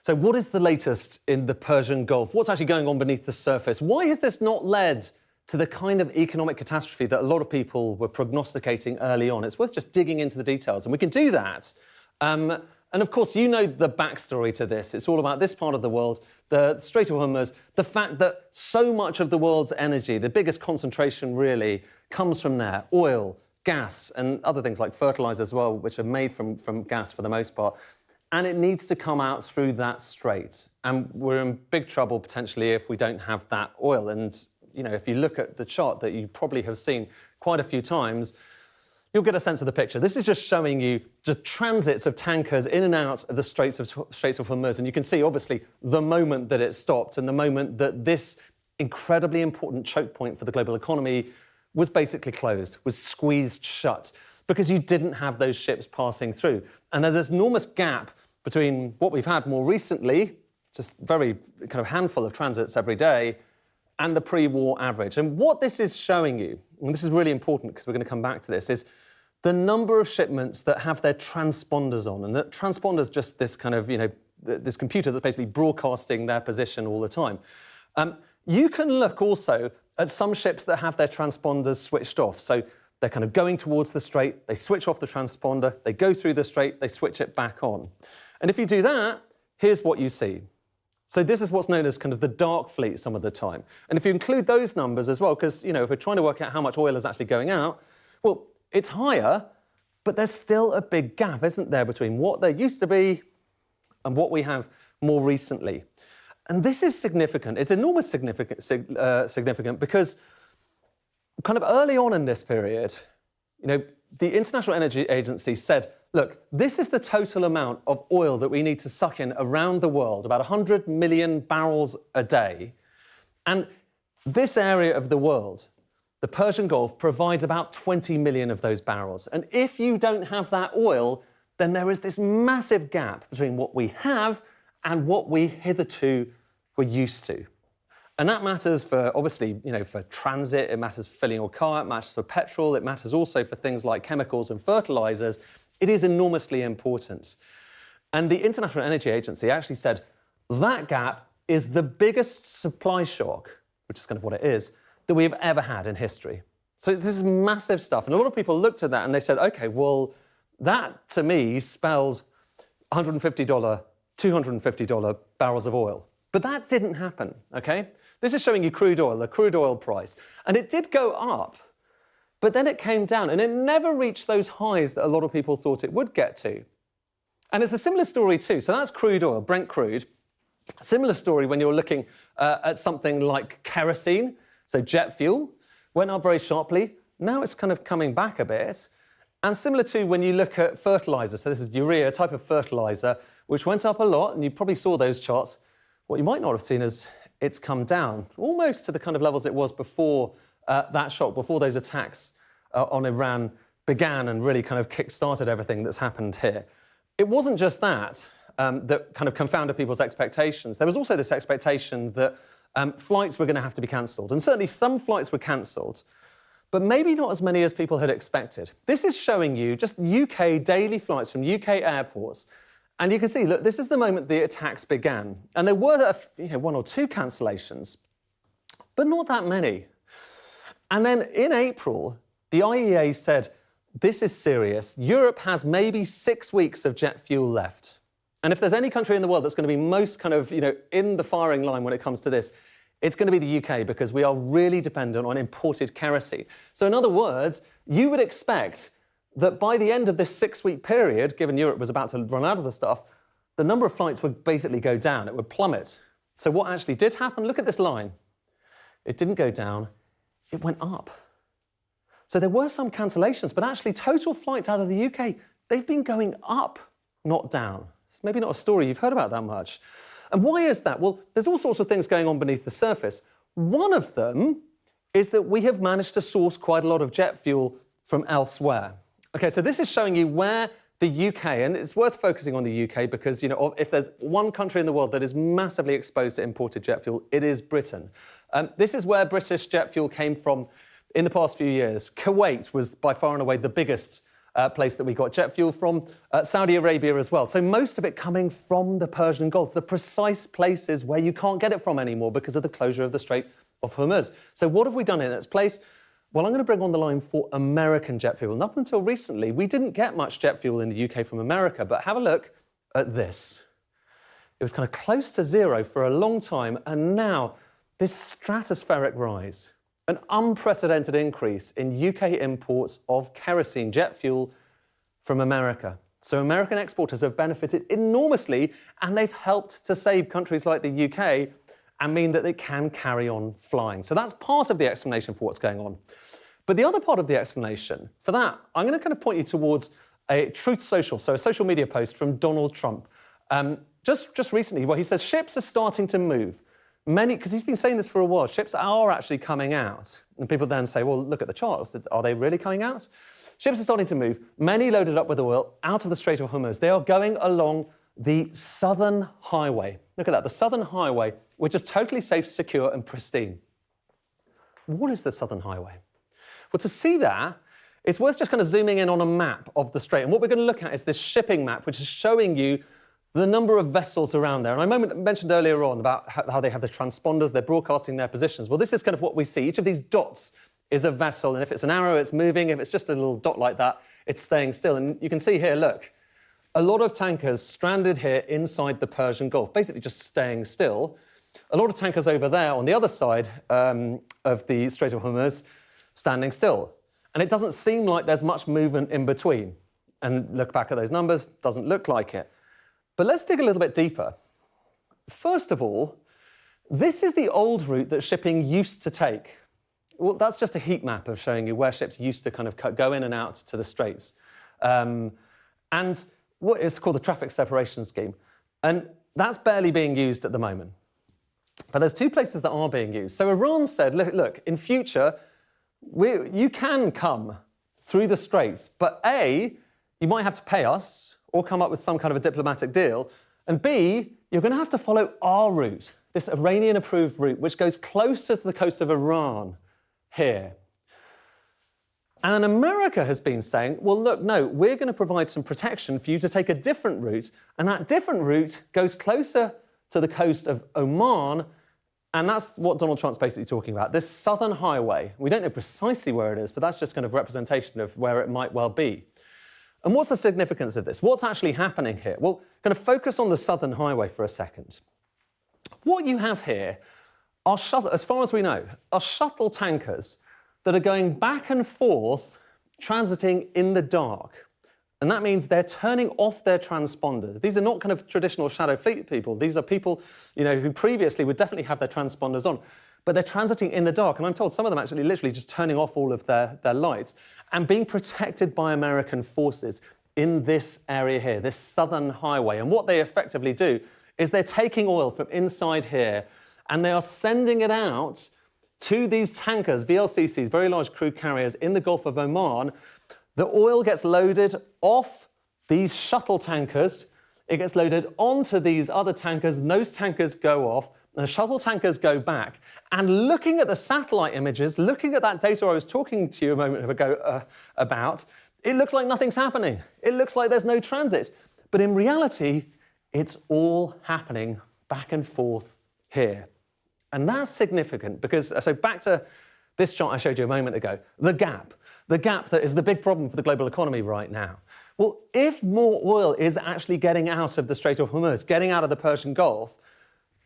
So what is the latest in the Persian Gulf? What's actually going on beneath the surface? Why has this not led to the kind of economic catastrophe that a lot of people were prognosticating early on? It's worth just digging into the details, and we can do that. And of course, you know the backstory to this. It's all about this part of the world, the Strait of Hormuz, the fact that so much of the world's energy, the biggest concentration really, comes from there. Oil, gas, and other things like fertilizer as well, which are made from gas for the most part. And it needs to come out through that strait. And we're in big trouble potentially if we don't have that oil. And, you know, if you look at the chart that you probably have seen quite a few times, you'll get a sense of the picture. This is just showing you the transits of tankers in and out of the Straits of Hormuz. And you can see, obviously, the moment that it stopped and the moment that this incredibly important choke point for the global economy was basically closed, was squeezed shut, because you didn't have those ships passing through. And there's this enormous gap between what we've had more recently, just very kind of handful of transits every day, and the pre-war average. And what this is showing you, and this is really important because we're going to come back to this, is the number of shipments that have their transponders on. And that transponder's just this kind of, you know, this computer that's basically broadcasting their position all the time. You can look also at some ships that have their transponders switched off. So they're kind of going towards the strait, they switch off the transponder, they go through the strait, they switch it back on. And if you do that, here's what you see. So this is what's known as kind of the dark fleet some of the time. And if you include those numbers as well, because, you know, if we're trying to work out how much oil is actually going out, well, it's higher, but there's still a big gap, isn't there, between what there used to be and what we have more recently. And this is significant. It's enormous significant because kind of early on in this period, you know, the International Energy Agency said, look, this is the total amount of oil that we need to suck in around the world, about 100 million barrels a day. And this area of the world, the Persian Gulf, provides about 20 million of those barrels. And if you don't have that oil, then there is this massive gap between what we have and what we hitherto were used to. And that matters for, obviously, you know, for transit, it matters for filling your car, it matters for petrol, it matters also for things like chemicals and fertilizers. It is enormously important. And the International Energy Agency actually said that gap is the biggest supply shock, which is kind of what it is, that we've ever had in history. So this is massive stuff. And a lot of people looked at that and they said, OK, well, that to me spells $150, $250 barrels of oil. But that didn't happen, OK? This is showing you crude oil, the crude oil price. And it did go up, but then it came down, and it never reached those highs that a lot of people thought it would get to. And it's a similar story too. So that's crude oil, Brent crude. Similar story when you're looking at something like kerosene, so jet fuel, went up very sharply. Now it's kind of coming back a bit. And similar to when you look at fertilizer, so this is urea, a type of fertilizer, which went up a lot, and you probably saw those charts. What you might not have seen is it's come down almost to the kind of levels it was before that shock, before those attacks on Iran began and really kind of kick-started everything that's happened here. It wasn't just that that kind of confounded people's expectations. There was also this expectation that flights were going to have to be cancelled. And certainly some flights were cancelled, but maybe not as many as people had expected. This is showing you just UK daily flights from UK airports. And you can see, look, this is the moment the attacks began. And there were one or two cancellations, but not that many. And then in April, the IEA said, this is serious. Europe has maybe 6 weeks of jet fuel left. And if there's any country in the world that's going to be most kind of, in the firing line when it comes to this, it's going to be the UK, because we are really dependent on imported kerosene. So in other words, you would expect that by the end of this 6-week period, given Europe was about to run out of the stuff, the number of flights would basically go down. It would plummet. So what actually did happen, look at this line. It didn't go down, it went up. So there were some cancellations, but actually total flights out of the UK, they've been going up, not down. It's maybe not a story you've heard about that much. And why is that? Well, there's all sorts of things going on beneath the surface. One of them is that we have managed to source quite a lot of jet fuel from elsewhere. OK, so this is showing you where the UK, and it's worth focusing on the UK because, if there's one country in the world that is massively exposed to imported jet fuel, it is Britain. This is where British jet fuel came from in the past few years. Kuwait was by far and away the biggest place that we got jet fuel from, Saudi Arabia as well. So most of it coming from the Persian Gulf, the precise places where you can't get it from anymore because of the closure of the Strait of Hormuz. So what have we done in its place? Well, I'm going to bring on the line for American jet fuel. And up until recently, we didn't get much jet fuel in the UK from America, but have a look at this. It was kind of close to zero for a long time, and now this stratospheric rise, an unprecedented increase in UK imports of kerosene jet fuel from America. So American exporters have benefited enormously, and they've helped to save countries like the UK and mean that they can carry on flying. So that's part of the explanation for what's going on. But the other part of the explanation, for that, I'm going to kind of point you towards a Truth Social, so a social media post from Donald Trump. Just recently, where he says ships are starting to move. Many, because he's been saying this for a while, ships are actually coming out. And people then say, well, look at the charts. Are they really coming out? Ships are starting to move, many loaded up with oil, out of the Strait of Hormuz. They are going along the Southern Highway. Look at that, the Southern Highway, which is totally safe, secure, and pristine. What is the Southern Highway? Well, to see that, it's worth just kind of zooming in on a map of the Strait. And what we're going to look at is this shipping map, which is showing you the number of vessels around there. And I mentioned earlier on about how they have the transponders, they're broadcasting their positions. Well, this is kind of what we see. Each of these dots is a vessel, and if it's an arrow, it's moving. If it's just a little dot like that, it's staying still. And you can see here, look, a lot of tankers stranded here inside the Persian Gulf, basically just staying still. A lot of tankers over there on the other side of the Strait of Hormuz, standing still. And it doesn't seem like there's much movement in between. And look back at those numbers, doesn't look like it. But let's dig a little bit deeper. First of all, this is the old route that shipping used to take. Well, that's just a heat map of showing you where ships used to kind of go in and out to the straits. And what is called the traffic separation scheme. And that's barely being used at the moment. But there's two places that are being used. So Iran said, look, in future, you can come through the straits, but A, you might have to pay us or come up with some kind of a diplomatic deal, and B, you're going to have to follow our route, this Iranian-approved route, which goes closer to the coast of Iran here. And then America has been saying, well, look, no, we're going to provide some protection for you to take a different route, and that different route goes closer to the coast of Oman, and that's what Donald Trump's basically talking about, this Southern Highway. We don't know precisely where it is, but that's just kind of representation of where it might well be. And what's the significance of this? What's actually happening here? Well, kind of focus on the Southern Highway for a second. What you have here are, as far as we know, are shuttle tankers that are going back and forth, transiting in the dark. And that means they're turning off their transponders. These are not kind of traditional shadow fleet people. These are people, who previously would definitely have their transponders on. But they're transiting in the dark, and I'm told some of them actually literally just turning off all of their lights and being protected by American forces in this area here, this Southern Highway. And what they effectively do is they're taking oil from inside here and they are sending it out to these tankers, VLCCs, very large crude carriers in the Gulf of Oman. The oil gets loaded off these shuttle tankers. It gets loaded onto these other tankers, and those tankers go off. The shuttle tankers go back, and looking at the satellite images, looking at that data I was talking to you a moment ago about, it looks like nothing's happening. It looks like there's no transit. But in reality, it's all happening back and forth here. And that's significant because, so back to this chart I showed you a moment ago, the gap that is the big problem for the global economy right now. Well, if more oil is actually getting out of the Strait of Hormuz, getting out of the Persian Gulf,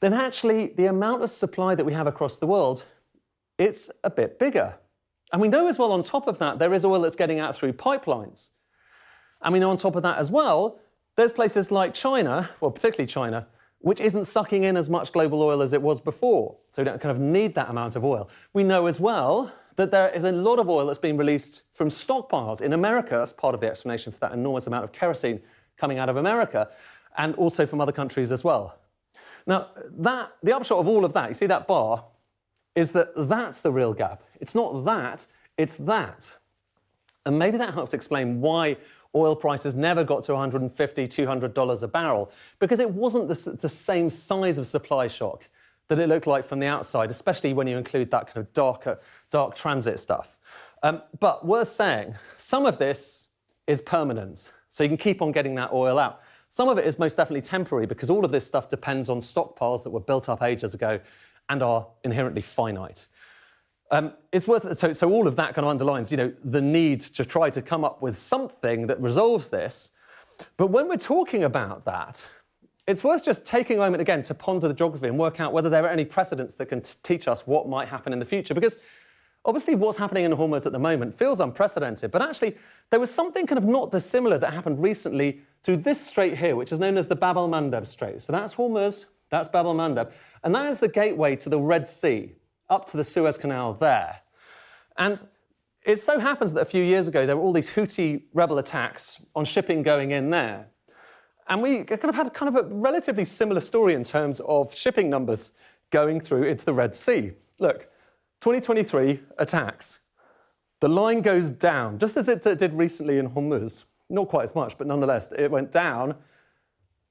then actually the amount of supply that we have across the world, it's a bit bigger. And we know as well on top of that, there is oil that's getting out through pipelines. And we know on top of that as well, there's places like China, well, particularly China, which isn't sucking in as much global oil as it was before. So we don't kind of need that amount of oil. We know as well that there is a lot of oil that's being released from stockpiles in America. That's part of the explanation for that enormous amount of kerosene coming out of America, and also from other countries as well. Now, the upshot of all of that, you see that bar, is that that's the real gap. It's not that, it's that. And maybe that helps explain why oil prices never got to $150, $200 a barrel, because it wasn't the same size of supply shock that it looked like from the outside, especially when you include that kind of dark transit stuff. But worth saying, some of this is permanent. So you can keep on getting that oil out. Some of it is most definitely temporary because all of this stuff depends on stockpiles that were built up ages ago and are inherently finite. It's worth so all of that kind of underlines, the need to try to come up with something that resolves this. But when we're talking about that, it's worth just taking a moment again to ponder the geography and work out whether there are any precedents that can teach us what might happen in the future. Because obviously what's happening in Hormuz at the moment feels unprecedented, but actually there was something kind of not dissimilar that happened recently through this strait here, which is known as the Bab el-Mandeb Strait. So that's Hormuz, that's Bab el-Mandeb, and that is the gateway to the Red Sea, up to the Suez Canal there. And it so happens that a few years ago, there were all these Houthi rebel attacks on shipping going in there. And we kind of had a relatively similar story in terms of shipping numbers going through into the Red Sea. Look, 2023 attacks. The line goes down, just as it did recently in Hormuz. Not quite as much, but nonetheless, it went down.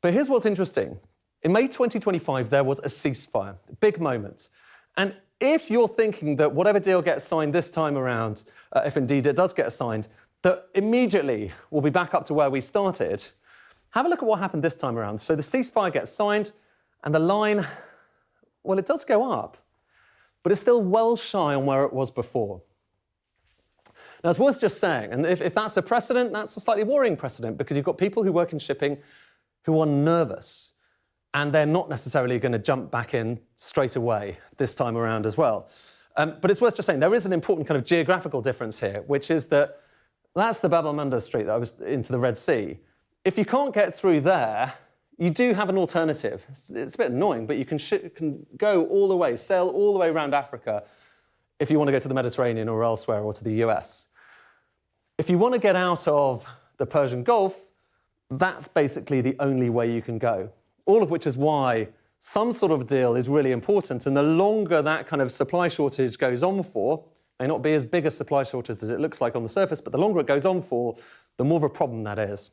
But here's what's interesting. In May 2025, there was a ceasefire, a big moment. And if you're thinking that whatever deal gets signed this time around, if indeed it does get signed, that immediately we'll be back up to where we started, have a look at what happened this time around. So the ceasefire gets signed, and the line, well, it does go up, but it's still well shy on where it was before. Now, it's worth just saying, and if that's a precedent, that's a slightly worrying precedent, because you've got people who work in shipping who are nervous, and they're not necessarily going to jump back in straight away this time around as well. But it's worth just saying there is an important kind of geographical difference here, which is that that's the Bab el-Mandeb Strait that I was into the Red Sea. If you can't get through there, you do have an alternative. It's a bit annoying, but you can go all the way, sail all the way around Africa if you want to go to the Mediterranean or elsewhere or to the US. If you want to get out of the Persian Gulf, that's basically the only way you can go. All of which is why some sort of deal is really important. And the longer that kind of supply shortage goes on for, may not be as big a supply shortage as it looks like on the surface, but the longer it goes on for, the more of a problem that is.